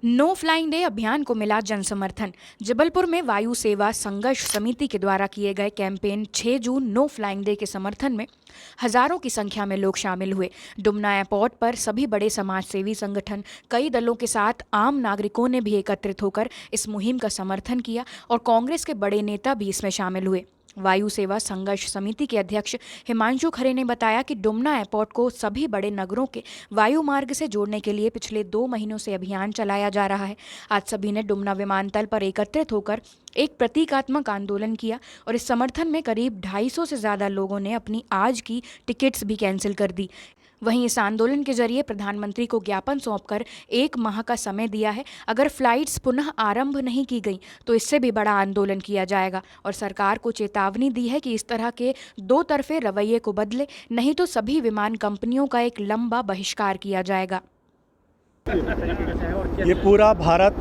No flying day अभियान को मिला जन समर्थन। जबलपुर में वायु सेवा संघर्ष समिति के द्वारा किए गए कैंपेन 6 जून नो फ्लाइंग डे के समर्थन में हजारों की संख्या में लोग शामिल हुए। डुमना एयरपोर्ट पर सभी बड़े समाजसेवी संगठन, कई दलों के साथ आम नागरिकों ने भी एकत्रित होकर इस मुहिम का समर्थन किया और कांग्रेस के बड़े नेता भी इसमें शामिल हुए। वायु सेवा संघर्ष समिति के अध्यक्ष हिमांशु खरे ने बताया कि डुमना एयरपोर्ट को सभी बड़े नगरों के वायु मार्ग से जोड़ने के लिए पिछले 2 महीनों से अभियान चलाया जा रहा है। आज सभी ने डुमना विमानतल पर एकत्रित होकर एक प्रतीकात्मक आंदोलन किया और इस समर्थन में करीब 250 से ज़्यादा लोगों ने अपनी आज की टिकट्स भी कैंसिल कर दी। वहीं इस आंदोलन के जरिए प्रधानमंत्री को ज्ञापन सौंपकर 1 माह का समय दिया है। अगर फ्लाइट्स पुनः आरंभ नहीं की गई तो इससे भी बड़ा आंदोलन किया जाएगा और सरकार को चेतावनी दी है कि इस तरह के दो तरफे रवैये को बदले, नहीं तो सभी विमान कंपनियों का एक लंबा बहिष्कार किया जाएगा। ये पूरा भारत,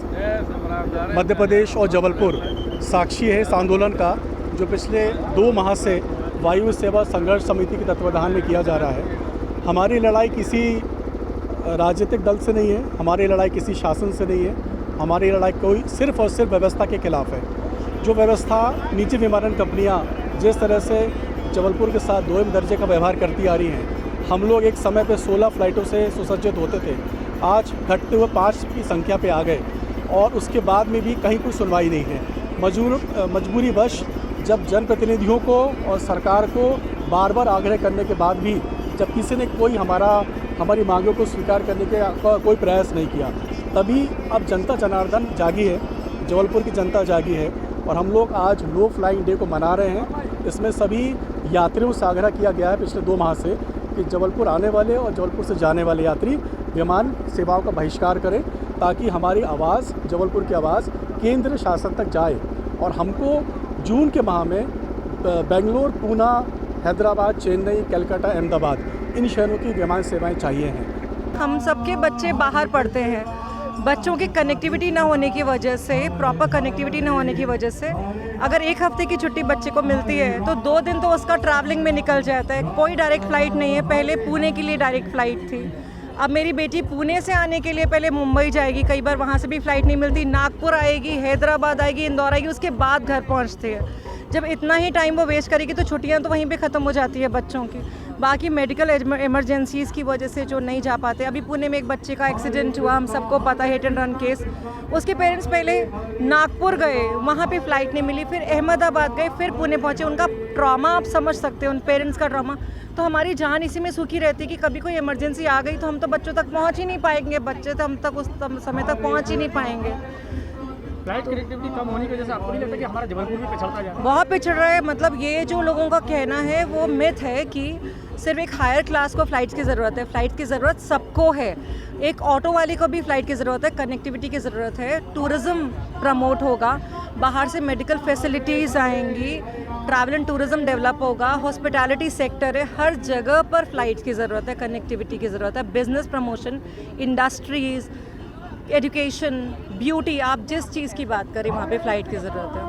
मध्य प्रदेश और जबलपुर साक्षी है इस आंदोलन का, जो पिछले 2 माह से वायु सेवा संघर्ष समिति के तत्वाधान में किया जा रहा है। हमारी लड़ाई किसी राजनीतिक दल से नहीं है, हमारी लड़ाई किसी शासन से नहीं है, हमारी लड़ाई कोई सिर्फ और सिर्फ व्यवस्था के खिलाफ है। जो व्यवस्था निजी विमानन कंपनियां जिस तरह से जबलपुर के साथ 2 दर्जे का व्यवहार करती आ रही हैं, हम लोग एक समय पे 16 फ्लाइटों से सुसज्जित होते थे, आज घटते हुए 5 की संख्या पे आ गए और उसके बाद में भी कहीं कोई सुनवाई नहीं है। मजबूरीवश जब जनप्रतिनिधियों को और सरकार को बार बार आग्रह करने के बाद भी जब किसी ने कोई हमारी मांगों को स्वीकार करने के कोई प्रयास नहीं किया, तभी अब जनता जनार्दन जागी है, जबलपुर की जनता जागी है और हम लोग आज नो फ्लाइंग डे को मना रहे हैं। इसमें सभी यात्रियों से आग्रह किया गया है पिछले 2 माह से कि जबलपुर आने वाले और जबलपुर से जाने वाले यात्री विमान सेवाओं का बहिष्कार करें, ताकि हमारी आवाज़, जबलपुर की आवाज़ केंद्र शासन तक जाए। और हमको जून के माह में बेंगलोर, पूना, हैदराबाद, चेन्नई, कलकत्ता, अहमदाबाद इन शहरों की विमान सेवाएं चाहिए हैं। हम सबके बच्चे बाहर पढ़ते हैं, बच्चों की कनेक्टिविटी ना होने की वजह से, प्रॉपर कनेक्टिविटी ना होने की वजह से अगर 1 हफ्ते की छुट्टी बच्चे को मिलती है तो 2 दिन तो उसका ट्रैवलिंग में निकल जाता है। कोई डायरेक्ट फ़्लाइट नहीं है, पहले पुणे के लिए डायरेक्ट फ़्लाइट थी। अब मेरी बेटी पुणे से आने के लिए पहले मुंबई जाएगी, कई बार वहाँ से भी फ़्लाइट नहीं मिलती, नागपुर आएगी, हैदराबाद आएगी, इंदौर आएगी, उसके बाद घर पहुँचती है। जब इतना ही टाइम वो वेस्ट करेगी तो छुट्टियां तो वहीं पे ख़त्म हो जाती है बच्चों की। बाकी मेडिकल इमरजेंसीज़ की वजह से जो नहीं जा पाते, अभी पुणे में एक बच्चे का एक्सीडेंट हुआ, हम सबको पता है, हिट एंड रन केस। उसके पेरेंट्स पहले नागपुर गए, वहाँ पे फ़्लाइट नहीं मिली, फिर अहमदाबाद गए, फिर पुणे पहुँचे। उनका ट्रॉमा आप समझ सकते हैं, उन पेरेंट्स का ट्रॉमा। तो हमारी जान इसी में सूखी रहती है कि कभी कोई इमरजेंसी आ गई तो हम तो बच्चों तक पहुँच ही नहीं पाएंगे, बच्चे तो हम तक उस समय तक पहुँच ही नहीं पाएंगे। फ्लाइट कनेक्टिविटी कम होने की वजह से आपको नहीं लगता कि हमारा जबलपुर भी पिछड़ता जा रहा है? बहुत पिछड़ रहा है। मतलब ये जो लोगों का कहना है वो मिथ है कि सिर्फ एक हायर क्लास को फ़्लाइट्स की ज़रूरत है। फ़्लाइट की ज़रूरत सबको है, एक ऑटो वाले को भी फ़्लाइट की ज़रूरत है, कनेक्टिविटी की ज़रूरत है। टूरिज़्म प्रमोट होगा, बाहर से मेडिकल फैसिलिटीज़ आएंगी, ट्रैवल एंड टूरिज़्म डेवलप होगा, हॉस्पिटैलिटी सेक्टर है, हर जगह पर फ़्लाइट्स की ज़रूरत है, कनेक्टिविटी की ज़रूरत है। Business promotion, industries, education, beauty, आप जिस चीज़ की बात करें वहाँ पे फ़्लाइट की ज़रूरत है।